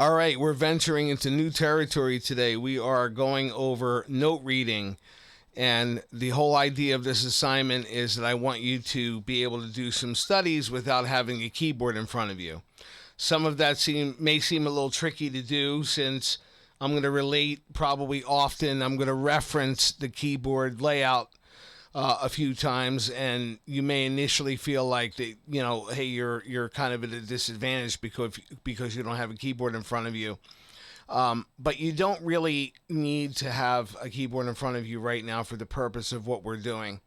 All right, we're venturing into new territory today. We are going over note reading. And the whole idea of this assignment is that I want you to be able to do some studies without having a keyboard in front of you. Some of that may seem a little tricky to do since I'm going to relate probably often. I'm going to reference the keyboard layout a few times, and you may initially feel like that, hey, you're kind of at a disadvantage because you don't have a keyboard in front of you. But you don't really need to have a keyboard in front of you right now for the purpose of what we're doing.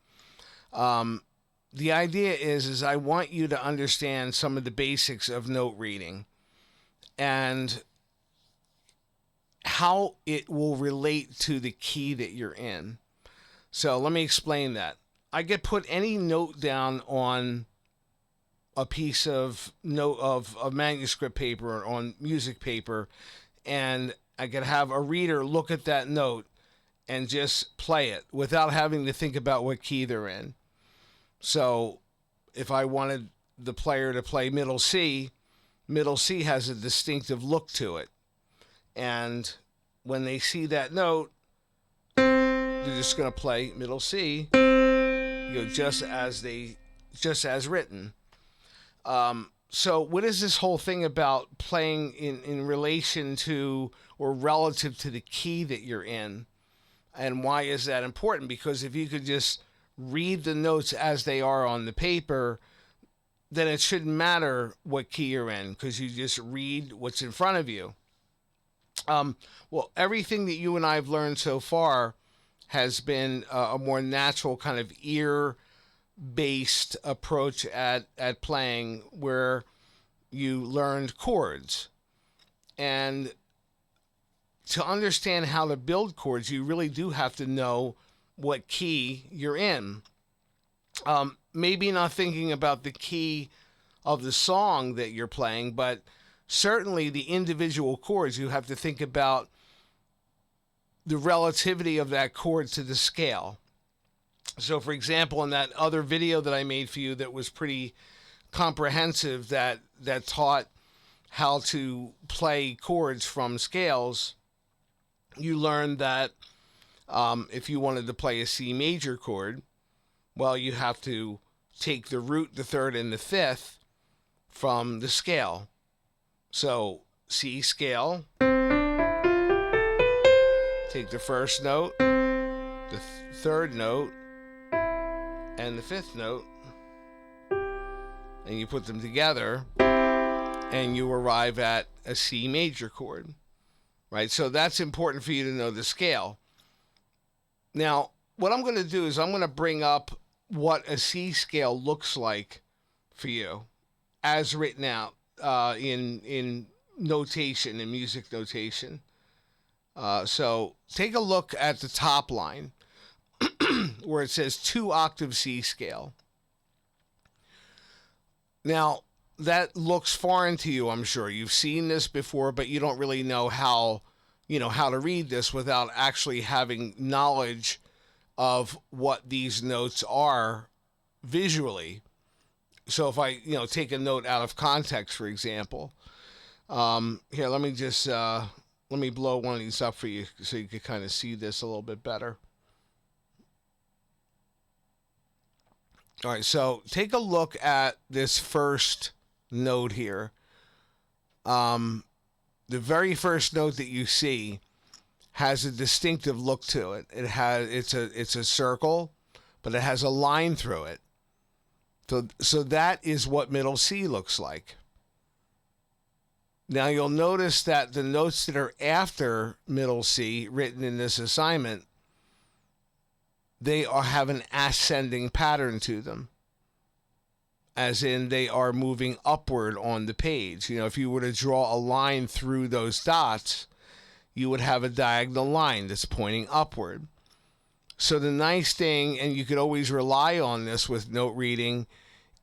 The idea is I want you to understand some of the basics of note reading and how it will relate to the key that you're in. So let me explain that. I could put any note down on a piece of manuscript paper or on music paper, and I could have a reader look at that note and just play it without having to think about what key they're in. So if I wanted the player to play middle C has a distinctive look to it. And when they see that note, they're just going to play middle C, just as written. So what is this whole thing about playing in relation to or relative to the key that you're in? And why is that important? Because if you could just read the notes as they are on the paper, then it shouldn't matter what key you're in because you just read what's in front of you. Well, everything that you and I have learned so far has been a more natural kind of ear-based approach at playing, where you learned chords. And to understand how to build chords, you really do have to know what key you're in. Maybe not thinking about the key of the song that you're playing, but certainly the individual chords, you have to think about the relativity of that chord to the scale. So, for example, in that other video that I made for you that was pretty comprehensive, that taught how to play chords from scales, you learned that if you wanted to play a C major chord, well, you have to take the root, the third, and the fifth from the scale. So C scale, take the first note, the third note, and the fifth note, and you put them together, and you arrive at a C major chord, right? So that's important for you to know the scale. Now, what I'm going to do is I'm going to bring up what a C scale looks like for you as written out in notation, in music notation. So take a look at the top line where it says 2-octave C scale. Now, that looks foreign to you, I'm sure. You've seen this before, but you don't really know how to read this without actually having knowledge of what these notes are visually. So if I, take a note out of context, for example, here, let me blow one of these up for you so you can kind of see this a little bit better. All right, so take a look at this first note here. The very first note that you see has a distinctive look to it. It's a circle, but it has a line through it. So that is what middle C looks like. Now you'll notice that the notes that are after middle C written in this assignment, they have an ascending pattern to them, as in they are moving upward on the page. If you were to draw a line through those dots, you would have a diagonal line that's pointing upward. So the nice thing, and you could always rely on this with note reading,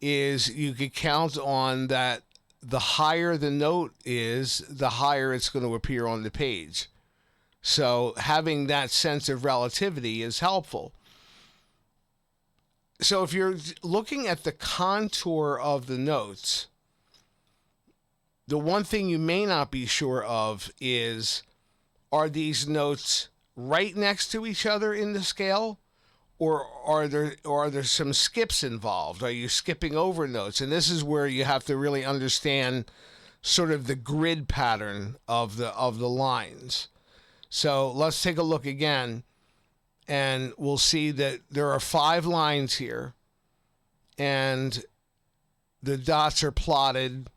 is you could count on that the higher the note is, the higher it's going to appear on the page. So having that sense of relativity is helpful. So if you're looking at the contour of the notes, The one thing you may not be sure of is, are these notes right next to each other in the scale, or are there some skips involved? Are you skipping over notes? And this is where you have to really understand sort of the grid pattern of the lines. So let's take a look again, and we'll see that there are 5 lines here, and the dots are plotted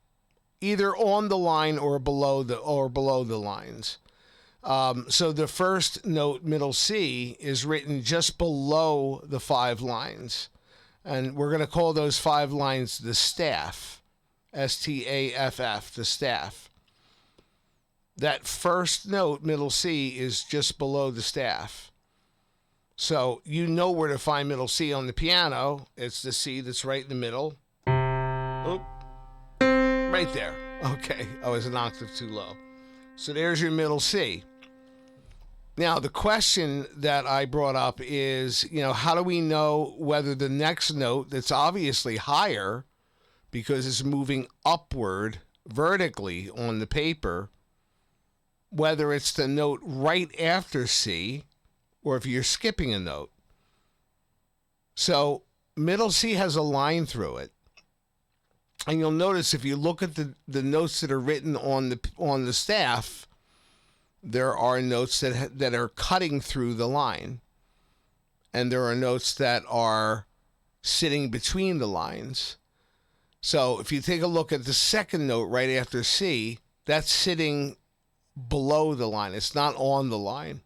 either on the line or below the lines. So the first note, middle C, is written just below the 5 lines, and we're going to call those 5 lines the staff, S-T-A-F-F, the staff. That first note, middle C, is just below the staff. So you know where to find middle C on the piano. It's the C that's right in the middle. Oh, right there. Okay, I was an octave too low. So there's your middle C. Now, the question that I brought up is, how do we know whether the next note that's obviously higher because it's moving upward vertically on the paper, whether it's the note right after C or if you're skipping a note? So middle C has a line through it. And you'll notice if you look at the notes that are written on the staff, there are notes that are cutting through the line. And there are notes that are sitting between the lines. So if you take a look at the second note right after C, that's sitting below the line. It's not on the line.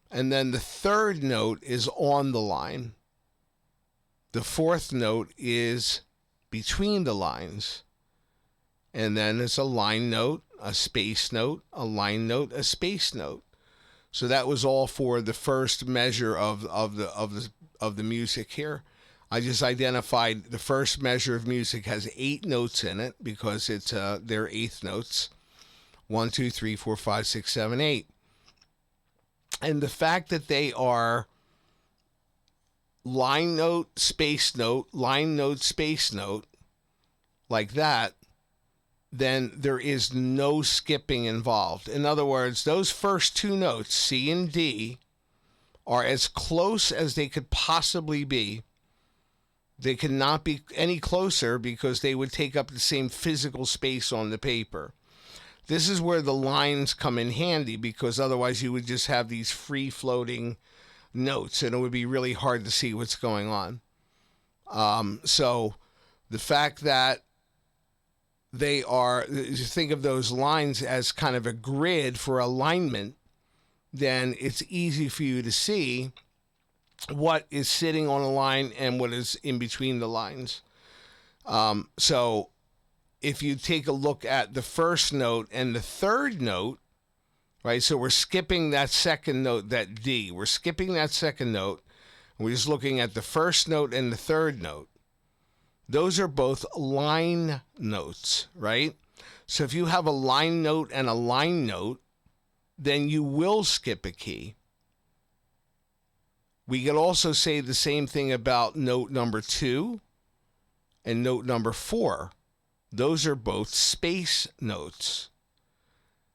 And then the third note is on the line. The fourth note is between the lines. And then it's a line note, a space note, a line note, a space note. So that was all for the first measure of the music here. I just identified the first measure of music has 8 notes in it because it's they're eighth notes. 1, 2, 3, 4, 5, 6, 7, 8. And the fact that they are line note, space note, line note, space note, like that, then there is no skipping involved. In other words, those first 2 notes, C and D, are as close as they could possibly be. They cannot be any closer because they would take up the same physical space on the paper. This is where the lines come in handy, because otherwise you would just have these free-floating notes and it would be really hard to see what's going on. So the fact that they are, you think of those lines as kind of a grid for alignment, then it's easy for you to see what is sitting on a line and what is in between the lines. So if you take a look at the first note and the third note, right? So we're skipping that second note, that D. We're skipping that second note. We're just looking at the first note and the third note. Those are both line notes, right? So if you have a line note and a line note, then you will skip a key. We could also say the same thing about note number 2 and note number 4. Those are both space notes.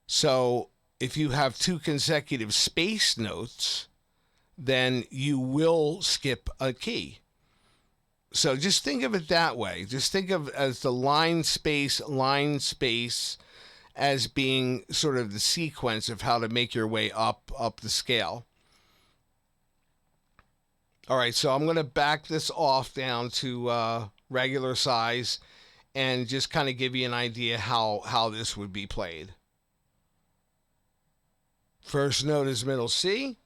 So if you have 2 consecutive space notes, then you will skip a key. So just think of it that way. Just think of as the line space as being sort of the sequence of how to make your way up the scale. All right, so I'm going to back this off down to regular size and just kind of give you an idea how this would be played. First note is middle C.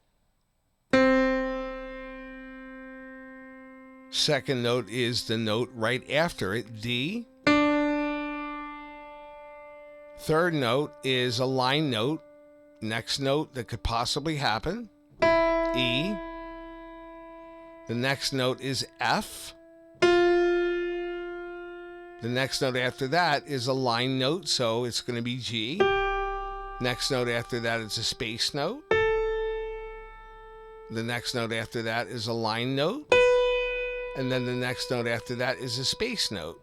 Second note is the note right after it, D. Third note is a line note. Next note that could possibly happen, E. The next note is F. The next note after that is a line note, so it's going to be G. Next note after that is a space note. The next note after that is a line note. And then the next note after that is a space note.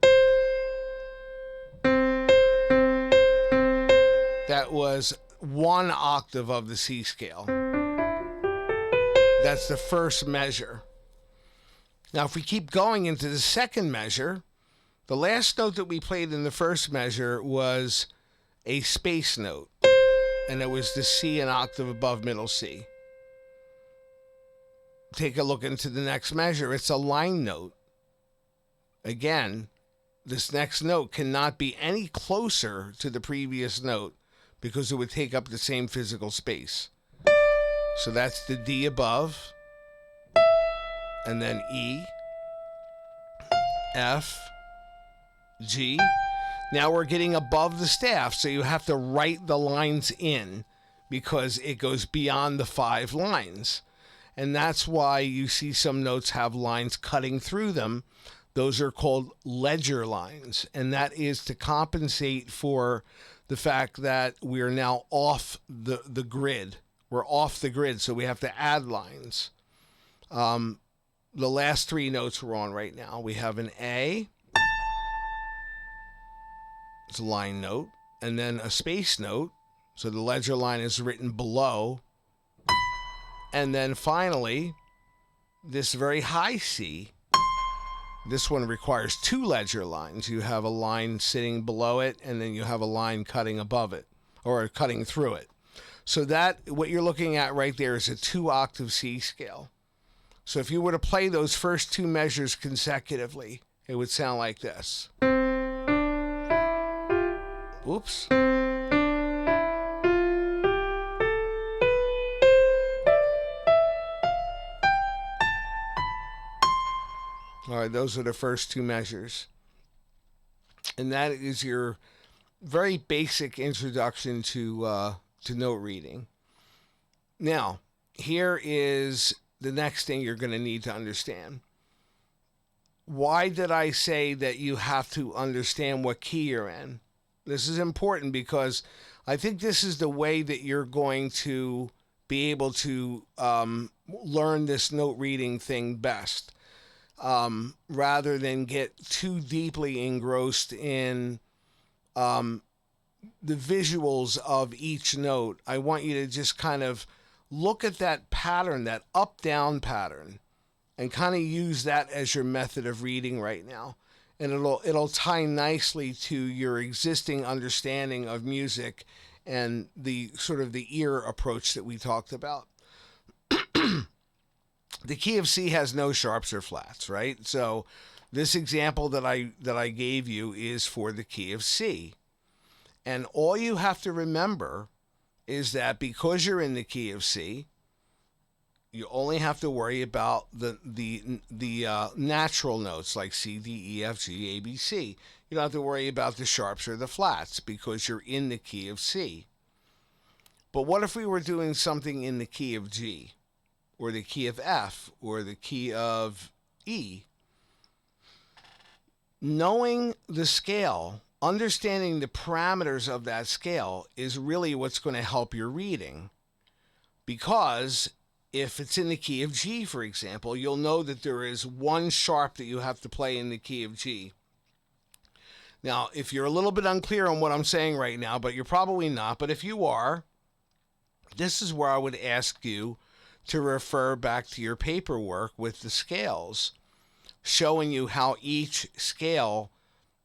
that was 1 octave of the C scale. That's the first measure. Now, if we keep going into the second measure, the last note that we played in the first measure was a space note, and it was the C an octave above middle C. Take a look into the next measure. It's a line note. Again, this next note cannot be any closer to the previous note because it would take up the same physical space. So that's the D above, and then E, F, G. Now we're getting above the staff, so you have to write the lines in because it goes beyond the 5 lines. And that's why you see some notes have lines cutting through them. Those are called ledger lines, and that is to compensate for the fact that we are now off the grid. We're off the grid, so we have to add lines. The last 3 notes we're on right now, we have an A, it's a line note, and then a space note, so the ledger line is written below, and then finally, this very high C. This one requires 2 ledger lines. You have a line sitting below it, and then you have a line cutting above it, or cutting through it. So that, what you're looking at right there is a 2-octave C scale. So if you were to play those first 2 measures consecutively, it would sound like this. Oops. All right, those are the first 2 measures. And that is your very basic introduction to note reading. Now, here is the next thing you're going to need to understand. Why did I say that you have to understand what key you're in? This is important because I think this is the way that you're going to be able to learn this note reading thing best. Rather than get too deeply engrossed in the visuals of each note, I want you to just kind of look at that pattern, that up-down pattern, and kind of use that as your method of reading right now. And it'll tie nicely to your existing understanding of music and the sort of the ear approach that we talked about. The key of C has no sharps or flats, right? So this example that I gave you is for the key of C. And all you have to remember is that because you're in the key of C, you only have to worry about the natural notes like C, D, E, F, G, A, B, C. You don't have to worry about the sharps or the flats because you're in the key of C. But what if we were doing something in the key of G, or the key of F, or the key of E? Knowing the scale, understanding the parameters of that scale is really what's going to help your reading. Because if it's in the key of G, for example, you'll know that there is 1 sharp that you have to play in the key of G. Now, if you're a little bit unclear on what I'm saying right now, but you're probably not, but if you are, this is where I would ask you to refer back to your paperwork with the scales, showing you how each scale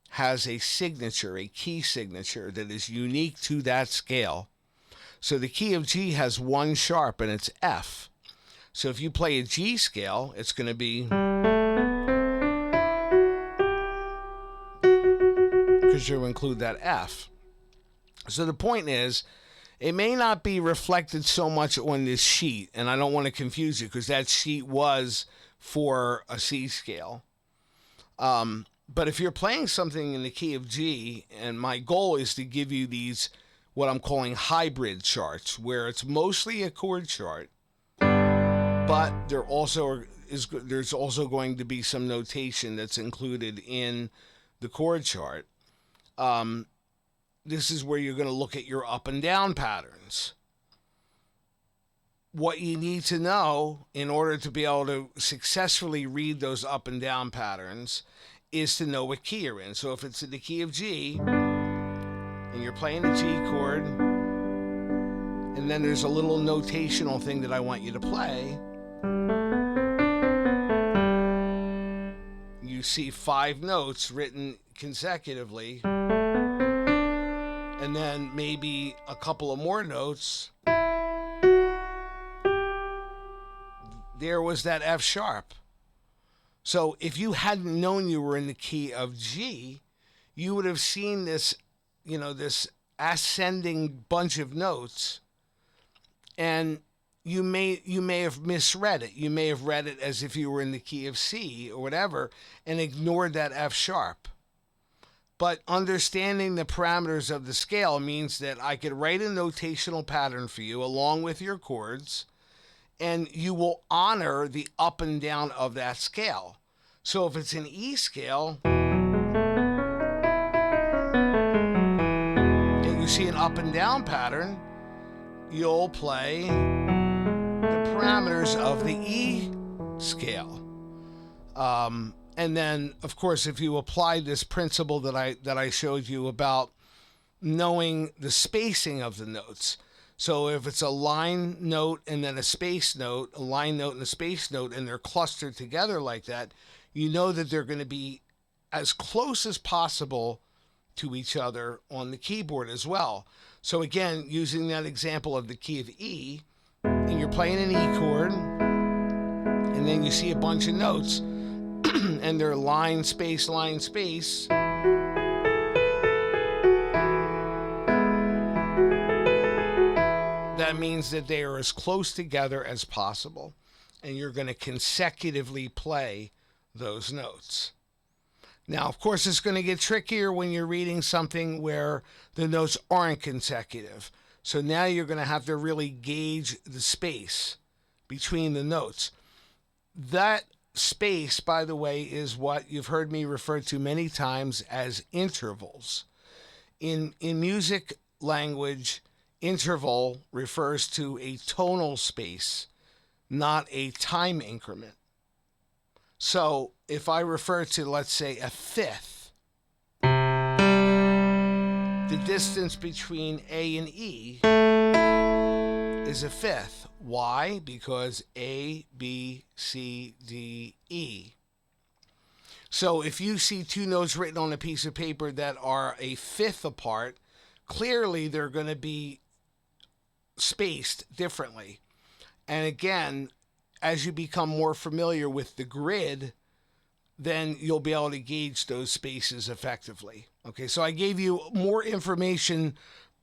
has a signature, a key signature that is unique to that scale. So the key of G has 1 sharp, and it's F. So if you play a G scale, it's going to be, because you'll include that F. So the point is, it may not be reflected so much on this sheet, and I don't want to confuse you because that sheet was for a C scale. But if you're playing something in the key of G, and my goal is to give you these, what I'm calling hybrid charts, where it's mostly a chord chart, but there's also going to be some notation that's included in the chord chart. This is where you're going to look at your up and down patterns. What you need to know in order to be able to successfully read those up and down patterns is to know what key you're in. So if it's in the key of G and you're playing the G chord, And then there's a little notational thing that I want you to play. You see 5 notes written consecutively, and then maybe a couple of more notes. There was that F sharp. So if you hadn't known you were in the key of G, you would have seen this, this ascending bunch of notes, and you may have misread it. You may have read it as if you were in the key of C or whatever and ignored that F sharp. But understanding the parameters of the scale means that I could write a notational pattern for you along with your chords, and you will honor the up and down of that scale. So if it's an E scale, and you see an up and down pattern, you'll play the parameters of the E scale. And then, of course, if you apply this principle that I showed you about knowing the spacing of the notes. So if it's a line note and then a space note, a line note and a space note, and they're clustered together like that, you know that they're going to be as close as possible to each other on the keyboard as well. So again, using that example of the key of E, and you're playing an E chord, and then you see a bunch of notes, and they're line, space, line, space. That means that they are as close together as possible, and you're going to consecutively play those notes. Now, of course, it's going to get trickier when you're reading something where the notes aren't consecutive. So now you're going to have to really gauge the space between the notes. That space, by the way, is what you've heard me refer to many times as intervals. In music language, interval refers to a tonal space, not a time increment. So if I refer to, let's say, a fifth, the distance between A and E is a fifth. Why? Because A, B, C, D, E. So if you see 2 notes written on a piece of paper that are a fifth apart, clearly they're going to be spaced differently. And again, as you become more familiar with the grid, then you'll be able to gauge those spaces effectively. Okay, so I gave you more information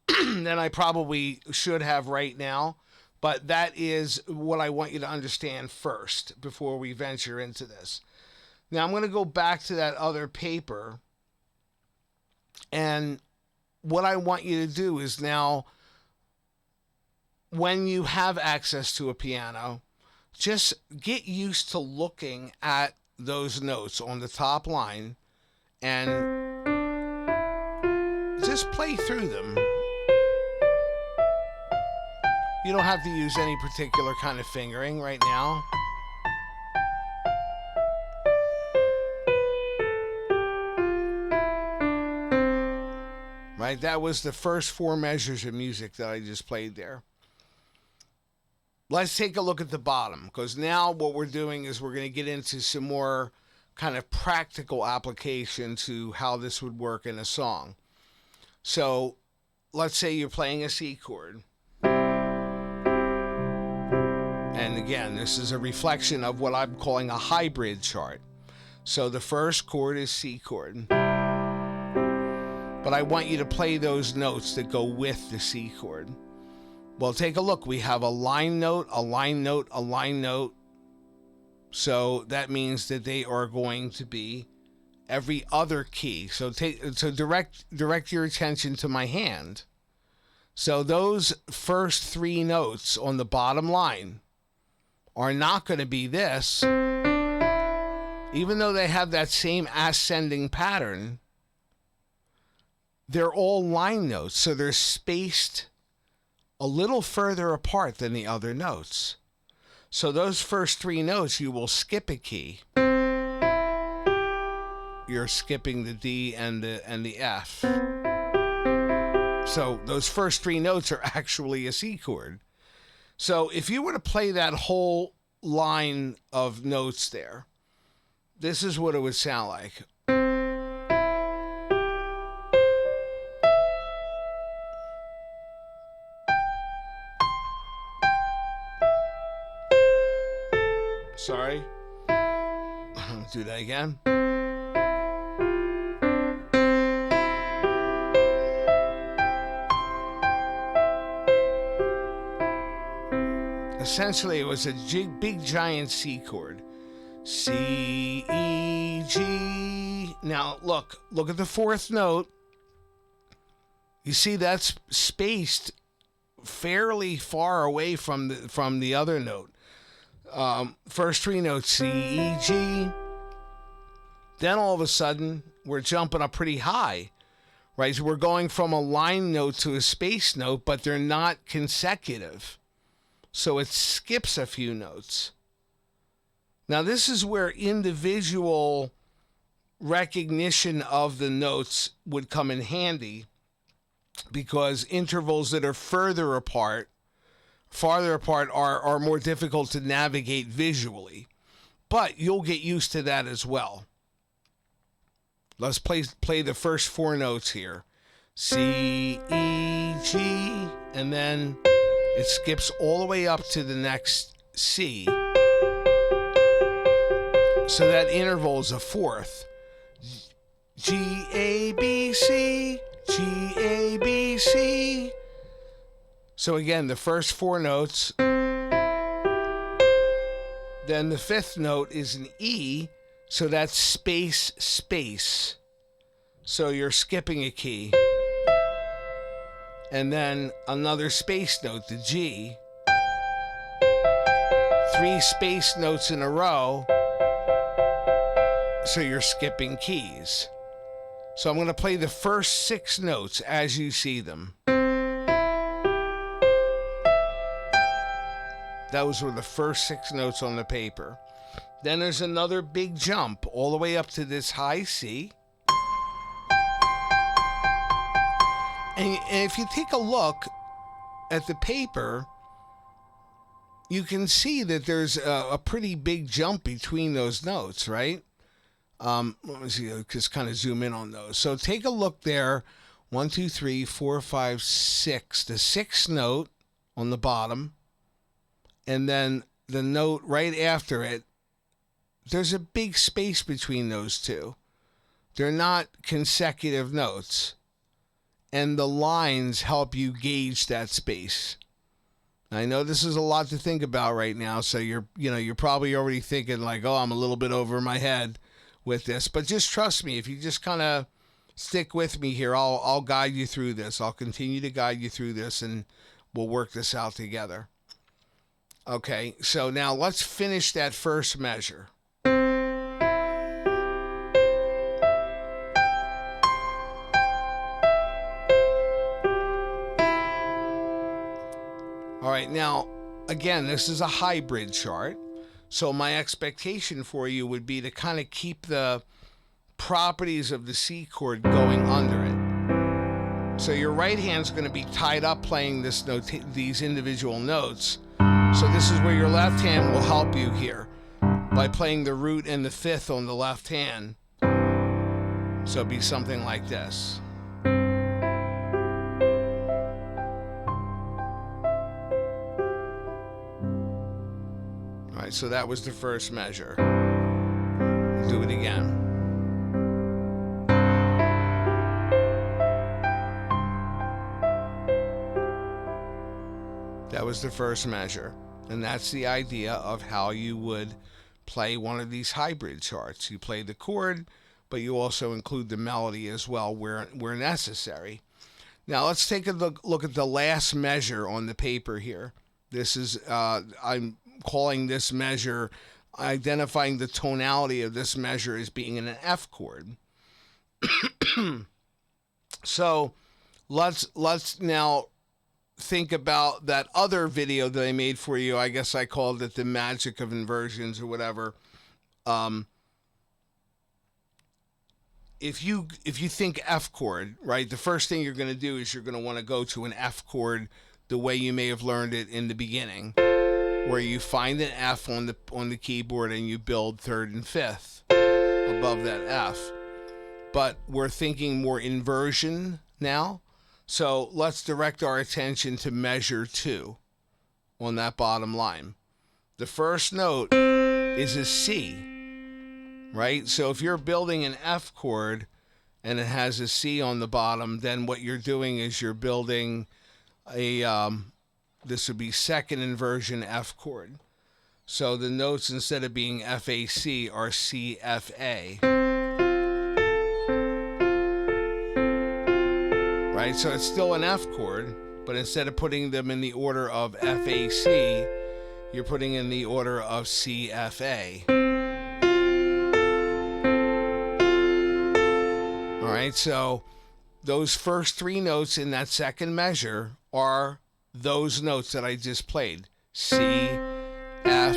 than I probably should have right now, but that is what I want you to understand first before we venture into this. Now I'm going to go back to that other paper, and what I want you to do is now, when you have access to a piano, just get used to looking at those notes on the top line and just play through them. You don't have to use any particular kind of fingering right now. Right? That was the first 4 measures of music that I just played there. Let's take a look at the bottom, because now what we're doing is we're going to get into some more kind of practical application to how this would work in a song. So let's say you're playing a C chord. And again, this is a reflection of what I'm calling a hybrid chart. So the first chord is C chord. But I want you to play those notes that go with the C chord. Well, take a look. We have a line note, a line note, a line note. So that means that they are going to be every other key. So direct your attention to my hand. So those first 3 notes on the bottom line are not going to be this. Even though they have that same ascending pattern, they're all line notes. So they're spaced a little further apart than the other notes. So those first 3 notes, you will skip a key. You're skipping the D and the F. So those first three notes are actually a C chord. So if you were to play that whole line of notes there, this is what it would sound like. Sorry. Do that again. Essentially, it was a big giant C chord. C, E, G. Now, look at the fourth note. You see that's spaced fairly far away from the other note. First three notes, C, E, G. Then all of a sudden, we're jumping up pretty high, right? So we're going from a line note to a space note, but they're not consecutive. So it skips a few notes. Now, this is where individual recognition of the notes would come in handy, because intervals that are farther apart are more difficult to navigate visually. But you'll get used to that as well. Let's play the first four notes here. C, E, G, and then it skips all the way up to the next C. So that interval is a fourth. G, A, B, C, G, A, B, C. So again, the first four notes. Then the fifth note is an E, so that's space, space. So you're skipping a key. And then another space note, the G. Three space notes in a row, so you're skipping keys. So I'm going to play the first six notes as you see them. Those were the first six notes on the paper. Then there's another big jump all the way up to this high C. And if you take a look at the paper, you can see that there's a pretty big jump between those notes, right? Let me see, just kind of zoom in on those. So take a look there. 1, 2, 3, 4, 5, 6. The sixth note on the bottom. And then the note right after it. There's a big space between those two. They're not consecutive notes. And the lines help you gauge that space. I know this is a lot to think about right now, so you're probably already thinking like, oh, I'm a little bit over my head with this. But just trust me, if you just kind of stick with me here, I'll guide you through this. I'll continue to guide you through this, and we'll work this out together. Okay, so now let's finish that first measure. All right, now, again, this is a hybrid chart. So my expectation for you would be to kind of keep the properties of the C chord going under it. So your right hand's going to be tied up playing these individual notes. So this is where your left hand will help you here by playing the root and the fifth on the left hand. So it'd be something like this. All right, so that was the first measure. Do it again. That was the first measure. And that's the idea of how you would play one of these hybrid charts. You play the chord, but you also include the melody as well where necessary. Now let's take a look at the last measure on the paper here. This is, I'm calling this measure, identifying the tonality of this measure as being in an F chord. So let's now think about that other video that I made for you. I guess I called it the magic of inversions or whatever. if you think F chord, right, the first thing you're going to do is you're going to want to go to an F chord the way you may have learned it in the beginning, where you find an F on the keyboard and you build third and fifth above that F. But we're thinking more inversion now. So let's direct our attention to measure 2 on that bottom line. The first note is a C, right? So if you're building an F chord and it has a C on the bottom, then what you're doing is you're building a, this would be second inversion F chord. So the notes, instead of being FAC, are CFA. Right? So it's still an F chord, but instead of putting them in the order of FAC, you're putting in the order of CFA. All right, so those first 3 notes in that second measure are those notes that I just played. C, F,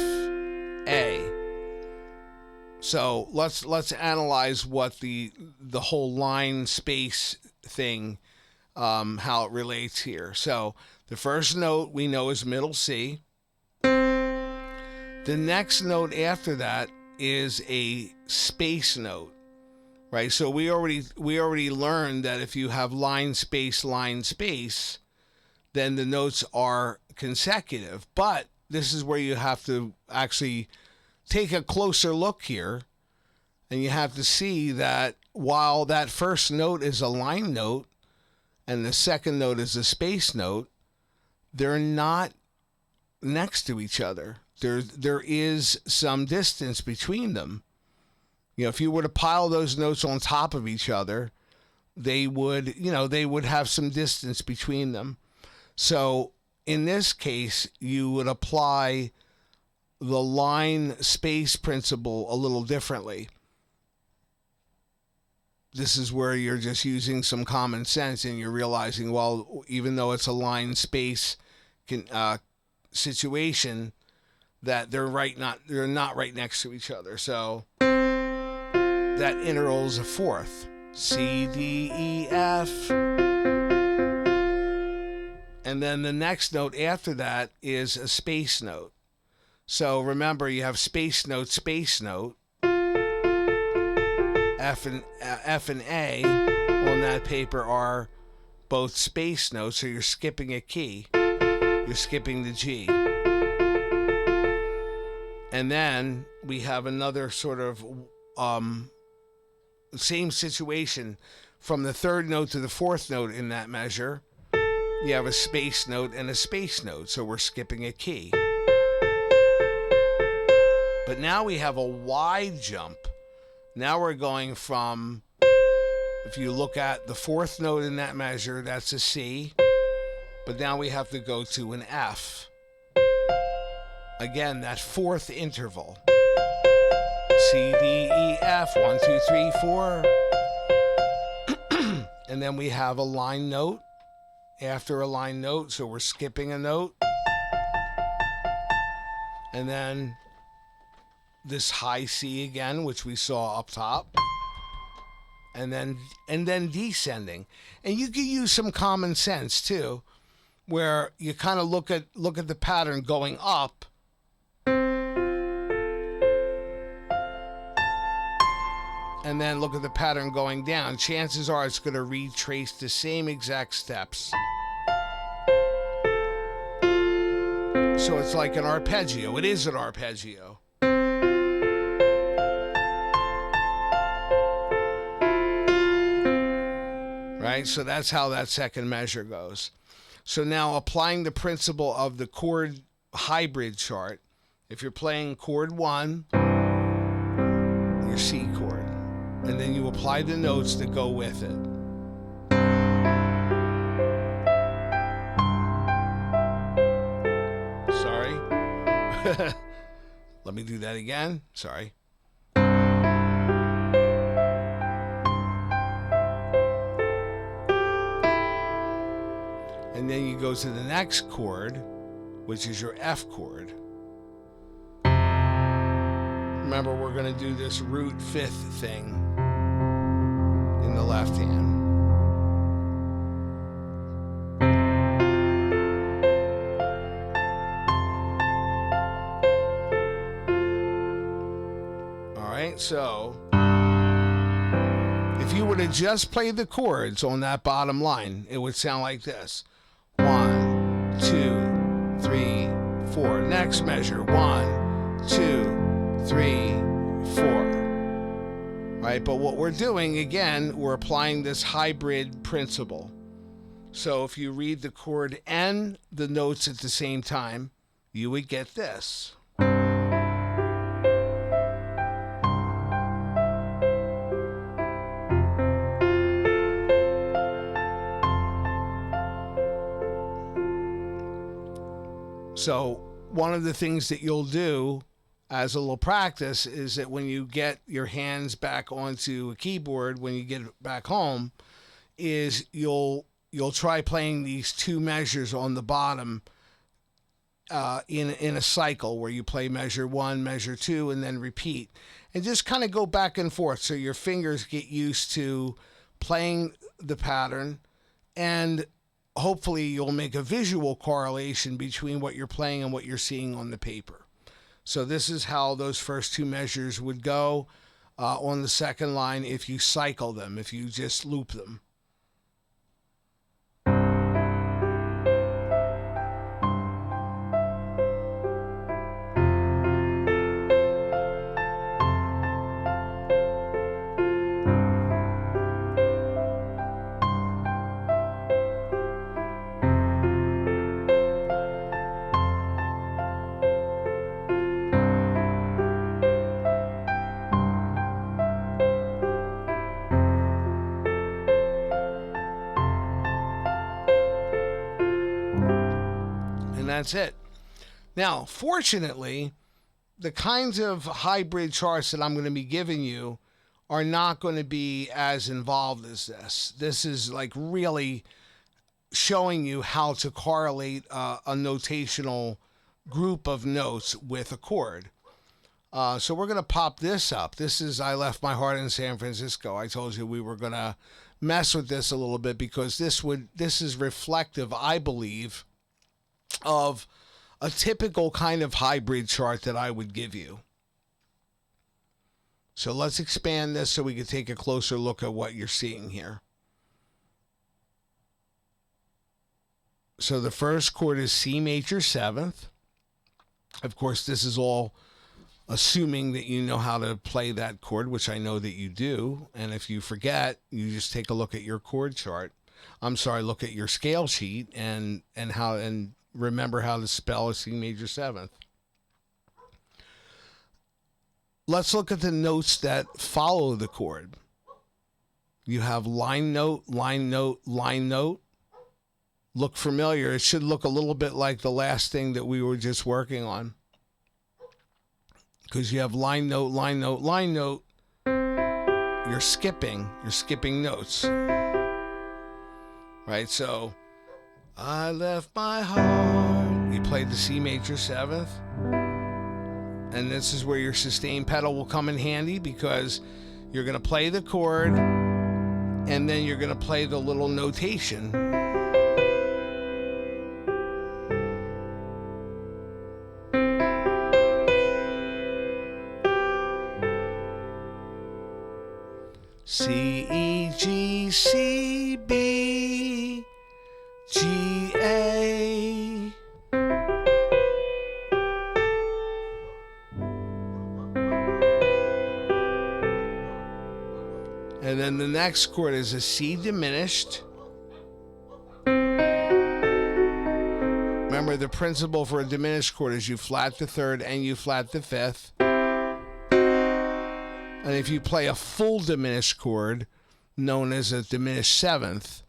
A. So let's analyze what the whole line space thing, how it relates here. So the first note we know is middle C. The next note after that is a space note, right? So we already learned that if you have line, space, then the notes are consecutive. But this is where you have to actually take a closer look here, and you have to see that while that first note is a line note and the second note is a space note, they're not next to each other. There is some distance between them. You know, if you were to pile those notes on top of each other, they would have some distance between them. So in this case, you would apply the line space principle a little differently. This is where you're just using some common sense and you're realizing, well, even though it's a line space situation, that they're not right next to each other. So that interval is a fourth. C, D, E, F. And then the next note after that is a space note. So remember, you have space note. F and A on that paper are both space notes, so you're skipping a key. You're skipping the G. And then we have another sort of same situation from the third note to the fourth note in that measure. You have a space note and a space note, so we're skipping a key. But now we have a wide jump. Now we're going from, if you look at the fourth note in that measure, that's a C. But now we have to go to an F. Again, that fourth interval. C, D, E, F, 1, 2, 3, 4. And then we have a line note after a line note, so we're skipping a note. And then this high C again, which we saw up top. And then descending. And you can use some common sense too, where you kind of look at the pattern going up. And then look at the pattern going down. Chances are it's going to retrace the same exact steps. So it's like an arpeggio. It is an arpeggio. Right? So that's how that second measure goes. So now applying the principle of the chord hybrid chart, if you're playing chord 1, your C chord, and then you apply the notes that go with it. Sorry. Let me do that again. Sorry. And then you go to the next chord, which is your F chord. Remember, we're going to do this root fifth thing. the left hand. All right, so if you were to just play the chords on that bottom line, it would sound like this. 1, 2, 3, 4. Next measure. 1, 2, 3, 4. Right, but what we're doing, again, we're applying this hybrid principle. So if you read the chord and the notes at the same time, you would get this. So one of the things that you'll do as a little practice is that when you get your hands back onto a keyboard, when you get back home, is you'll try playing these two measures on the bottom in a cycle where you play measure 1, measure 2, and then repeat. And just kind of go back and forth so your fingers get used to playing the pattern, and hopefully you'll make a visual correlation between what you're playing and what you're seeing on the paper. So this is how those first two measures would go on the second line if you cycle them, if you just loop them. That's it. Now, fortunately, the kinds of hybrid charts that I'm going to be giving you are not going to be as involved as this. This is like really showing you how to correlate a notational group of notes with a chord. So we're going to pop this up. This is I Left My Heart in San Francisco. I told you we were going to mess with this a little bit because this is reflective, I believe, of a typical kind of hybrid chart that I would give you. So let's expand this so we can take a closer look at what you're seeing here. So the first chord is C major 7th. Of course, this is all assuming that you know how to play that chord, which I know that you do. And if you forget, you just take a look at your chord chart. Look at your scale sheet and remember how to spell a C major 7th. Let's look at the notes that follow the chord. You have line note, line note, line note. Look familiar. It should look a little bit like the last thing that we were just working on. Because you have line note, line note, line note. You're skipping notes. Right, so I left my heart. You played the C major 7th. And this is where your sustain pedal will come in handy because you're going to play the chord and then you're going to play the little notation. C, E, G, C, B, G, A. And then the next chord is a C diminished. Remember, the principle for a diminished chord is you flat the third and you flat the fifth. And if you play a full diminished chord, known as a diminished 7th,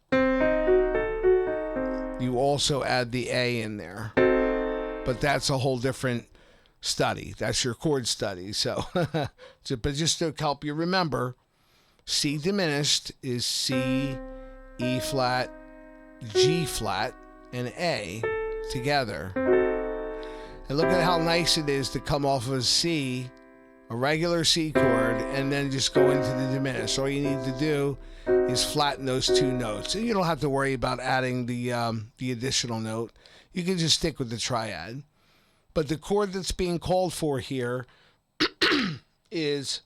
you also add the A in there. But that's a whole different study. That's your chord study. So, but just to help you remember, C diminished is C, E flat, G flat, and A together. And look at how nice it is to come off of a C, a regular C chord, and then just go into the diminished. All you need to do is flatten those two notes. And you don't have to worry about adding the additional note. You can just stick with the triad. But the chord that's being called for here is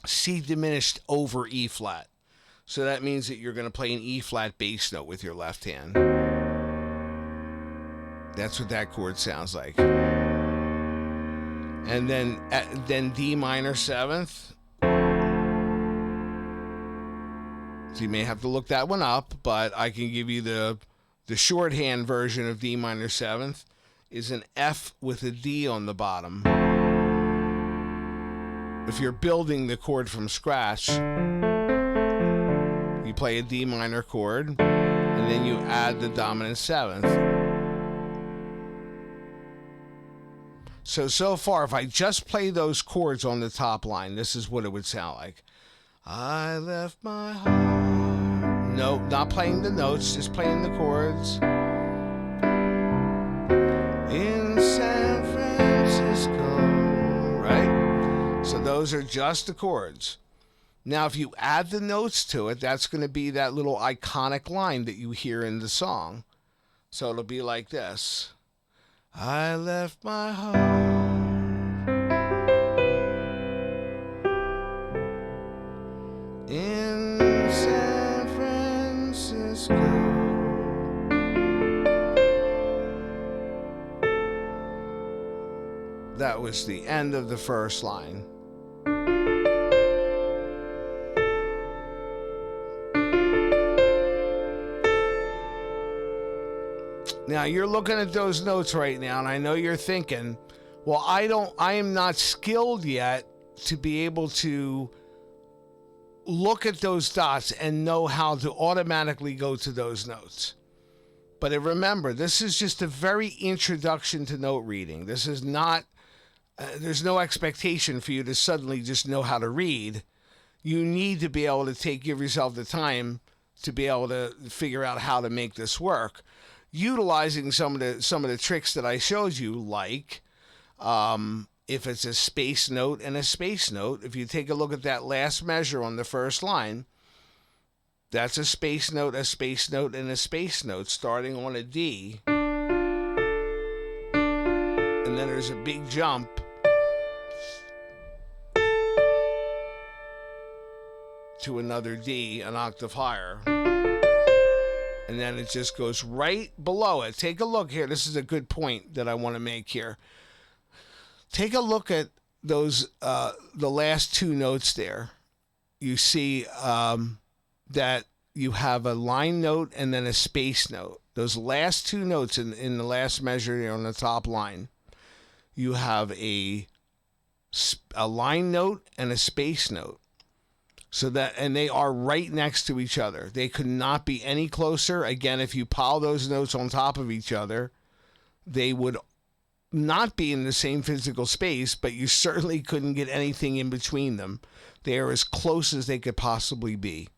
C diminished over E flat. So that means that you're going to play an E flat bass note with your left hand. That's what that chord sounds like. And then D minor seventh. So you may have to look that one up, but I can give you the shorthand version of D minor seventh is an F with a D on the bottom. If you're building the chord from scratch, you play a D minor chord, and then you add the dominant seventh. So far, if I just play those chords on the top line, this is what it would sound like. I left my heart. No, not playing the notes, just playing the chords. In San Francisco, right? So those are just the chords. Now, if you add the notes to it, that's going to be that little iconic line that you hear in the song. So it'll be like this. I left my heart in San Francisco. That was the end of the first line. Now you're looking at those notes right now, and I know you're thinking, well, I am not skilled yet to be able to look at those dots and know how to automatically go to those notes. But remember, this is just a very introduction to note reading. This is not, there's no expectation for you to suddenly just know how to read. You need to be able to give yourself the time to be able to figure out how to make this work. Utilizing some of the tricks that I showed you, like if it's a space note and a space note, if you take a look at that last measure on the first line, that's a space note, and a space note starting on a D. And then there's a big jump to another D, an octave higher. And then it just goes right below it. Take a look here. This is a good point that I want to make here. Take a look at those, the last two notes there. You see that you have a line note and then a space note. Those last two notes in the last measure here on the top line, you have a line note and a space note. So that, and they are right next to each other. They could not be any closer. Again, if you pile those notes on top of each other, they would not be in the same physical space, but you certainly couldn't get anything in between them. They are as close as they could possibly be.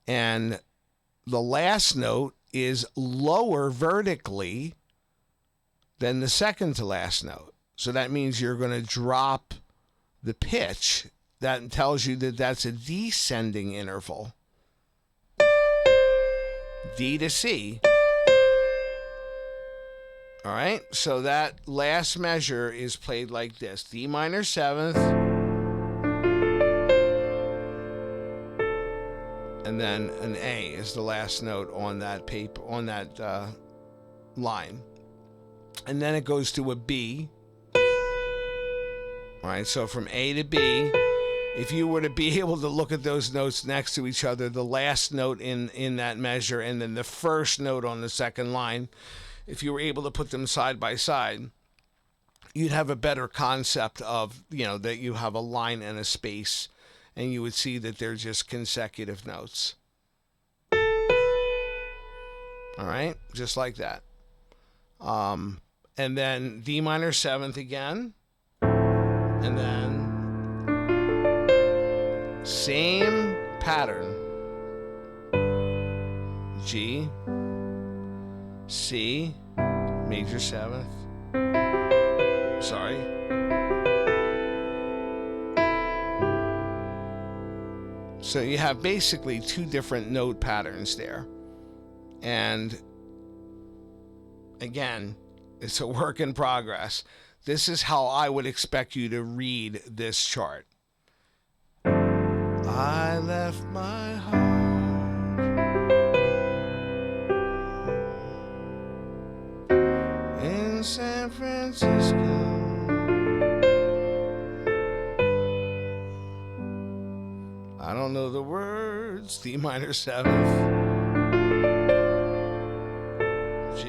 And the last note is lower vertically than the second to last note. So that means you're going to drop the pitch. That tells you that that's a descending interval. D to C. All right, so that last measure is played like this. D minor seventh. And then an A is the last note on that paper, on that line. And then it goes to a B. All right, so from A to B. If you were to be able to look at those notes next to each other, the last note in that measure and then the first note on the second line, if you were able to put them side by side, you'd have a better concept of, that you have a line and a space, and you would see that they're just consecutive notes. All right, just like that. And then D minor seventh again, and then same pattern. G, C, major seventh. So you have basically two different note patterns there. And again, it's a work in progress. This is how I would expect you to read this chart. I left my heart in San Francisco. I don't know the words. D minor 7th, G,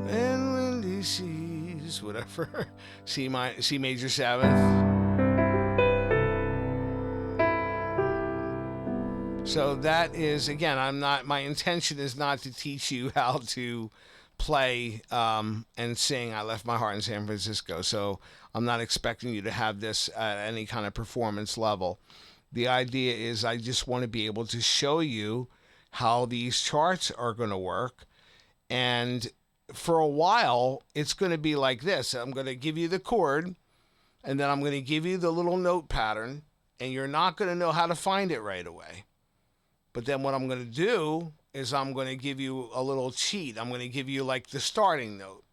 and windy seas, whatever. C major 7th. So that is, again, my intention is not to teach you how to play and sing I Left My Heart in San Francisco. So I'm not expecting you to have this at any kind of performance level. The idea is I just want to be able to show you how these charts are going to work. And for a while, it's going to be like this. I'm going to give you the chord, and then I'm going to give you the little note pattern, and you're not going to know how to find it right away. But then what I'm going to do is I'm going to give you a little cheat. I'm going to give you like the starting note.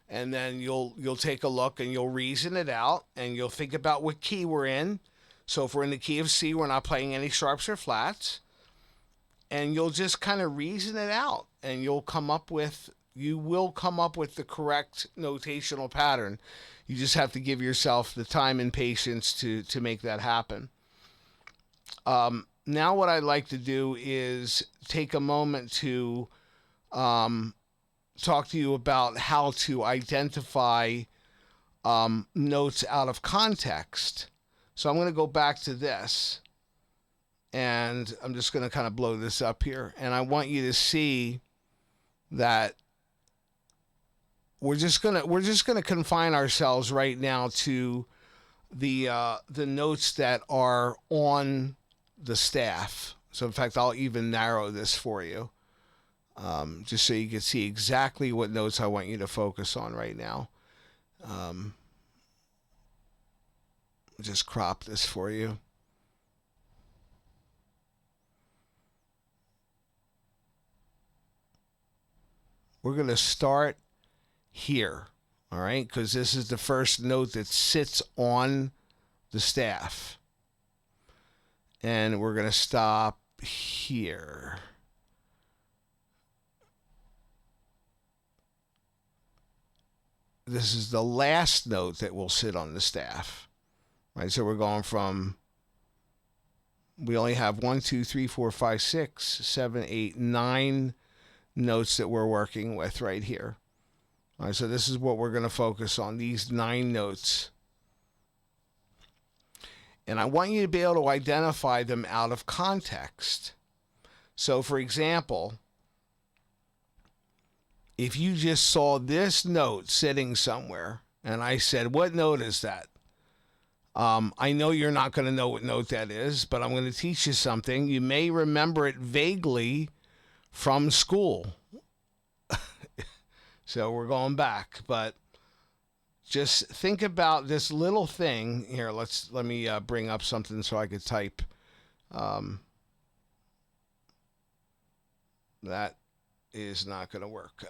And then you'll take a look and you'll reason it out and you'll think about what key we're in. So if we're in the key of C, we're not playing any sharps or flats. And you'll just kind of reason it out and you will come up with the correct notational pattern. You just have to give yourself the time and patience to make that happen. Now what I'd like to do is take a moment to talk to you about how to identify notes out of context. So I'm going to go back to this, and I'm just going to kind of blow this up here. And I want you to see that we're just going to confine ourselves right now to the notes that are on the staff. So in fact, I'll even narrow this for you, just so you can see exactly what notes I want you to focus on right now. Just crop this for you. We're going to start here, all right? Because this is the first note that sits on the staff. And we're going to stop here. This is the last note that will sit on the staff. Right, so we're going from, we only have 1, 2, 3, 4, 5, 6, 7, 8, 9 notes that we're working with right here. All right, so this is what we're going to focus on, these 9 notes. And I want you to be able to identify them out of context. So for example, if you just saw this note sitting somewhere and I said, what note is that? I know you're not going to know what note that is, but I'm going to teach you something. You may remember it vaguely from school. So we're going back, but just think about this little thing here. Let me bring up something so I could type. That is not going to work.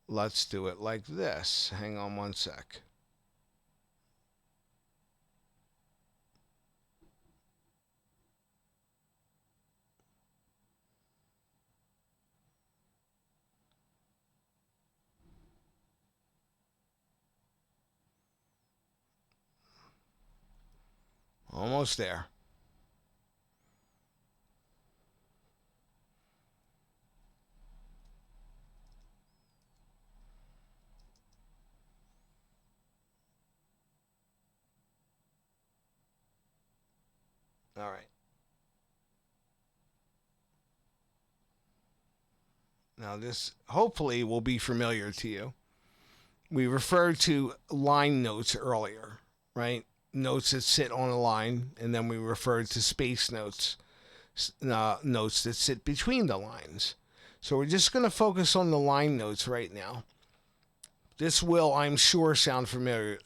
Let's do it like this. Hang on one sec. Almost there. All right. Now this hopefully will be familiar to you. We referred to line notes earlier, right? Notes that sit on a line, and then we referred to space notes, notes that sit between the lines. So we're just going to focus on the line notes right now. This will, I'm sure, sound familiar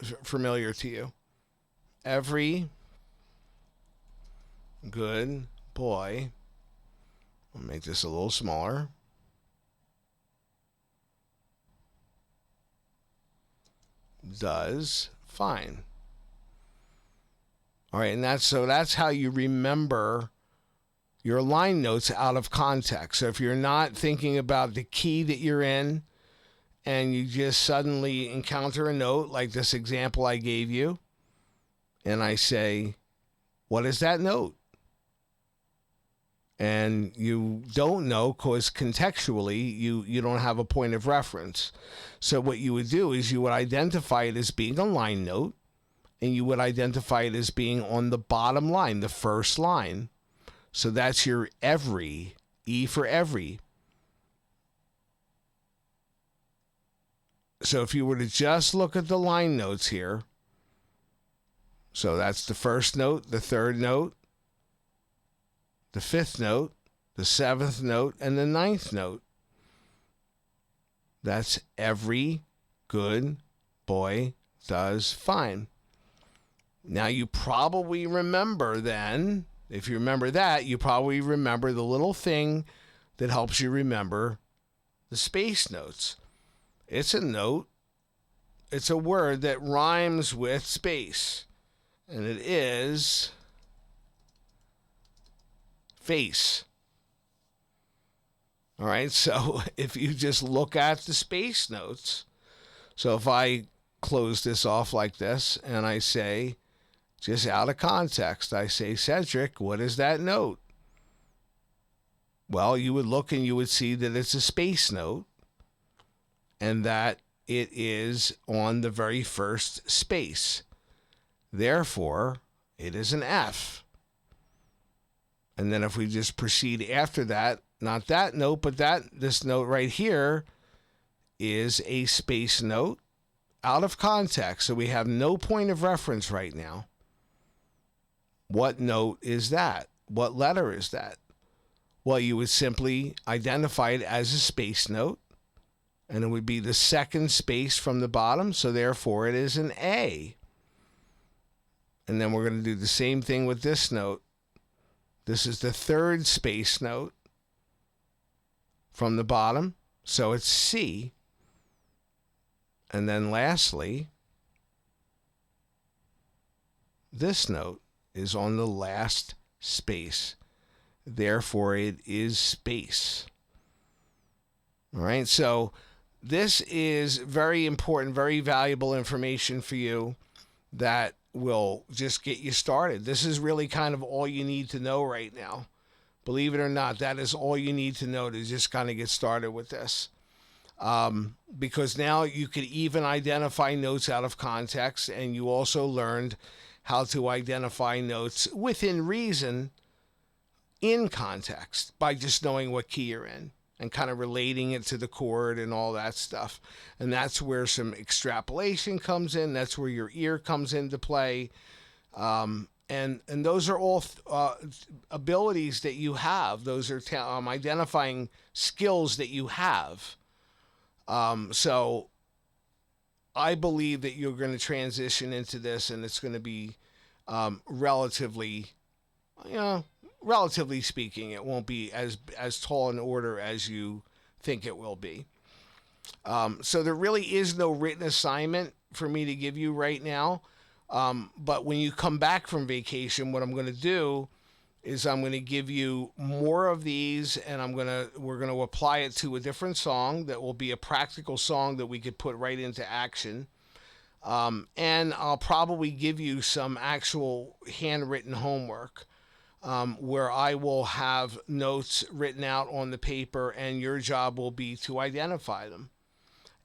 to you. Every good boy, I'll make this a little smaller, does fine. All right, and that's how you remember your line notes out of context. So if you're not thinking about the key that you're in and you just suddenly encounter a note like this example I gave you, and I say, what is that note? And you don't know because contextually you don't have a point of reference. So what you would do is you would identify it as being a line note, and you would identify it as being on the bottom line, the first line. So that's your every, E for every. So if you were to just look at the line notes here, so that's the first note, the third note, the fifth note, the seventh note, and the ninth note. That's every good boy does fine. Now you probably remember then, if you remember that, you probably remember the little thing that helps you remember the space notes. It's a note. It's a word that rhymes with space. And it is face. All right, so if you just look at the space notes, so if I close this off like this and I say, just out of context, I say, Cedric, what is that note? Well, you would look and you would see that it's a space note and that it is on the very first space. Therefore, it is an F. And then if we just proceed after that, not that note, but this note right here is a space note out of context. So we have no point of reference right now. What note is that? What letter is that? Well, you would simply identify it as a space note, and it would be the second space from the bottom, so therefore it is an A. And then we're going to do the same thing with this note. This is the third space note from the bottom, so it's C. And then lastly, this note is on the last space. Therefore, it is space. All right, so this is very important, very valuable information for you that will just get you started. This is really kind of all you need to know right now. Believe it or not, that is all you need to know to just kind of get started with this. Because now you could even identify notes out of context, and you also learned how to identify notes within reason in context by just knowing what key you're in and kind of relating it to the chord and all that stuff. And that's where some extrapolation comes in. That's where your ear comes into play. And those are all abilities that you have. Those are identifying skills that you have. So I believe that you're going to transition into this, and it's going to be relatively speaking, it won't be as tall an order as you think it will be. So there really is no written assignment for me to give you right now. But when you come back from vacation, what I'm going to do is I'm going to give you more of these, and we're going to apply it to a different song that will be a practical song that we could put right into action. And I'll probably give you some actual handwritten homework, where I will have notes written out on the paper, and your job will be to identify them.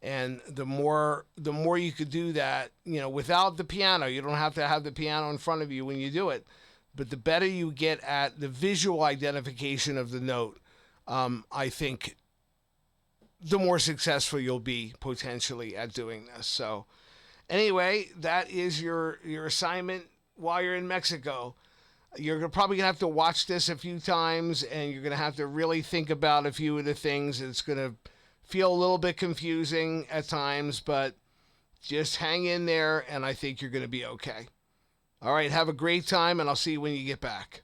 And the more you could do that, without the piano, you don't have to have the piano in front of you when you do it. But the better you get at the visual identification of the note, I think the more successful you'll be potentially at doing this. So anyway, that is your assignment while you're in Mexico. You're probably going to have to watch this a few times, and you're going to have to really think about a few of the things. It's going to feel a little bit confusing at times, but just hang in there, and I think you're going to be okay. All right, have a great time, and I'll see you when you get back.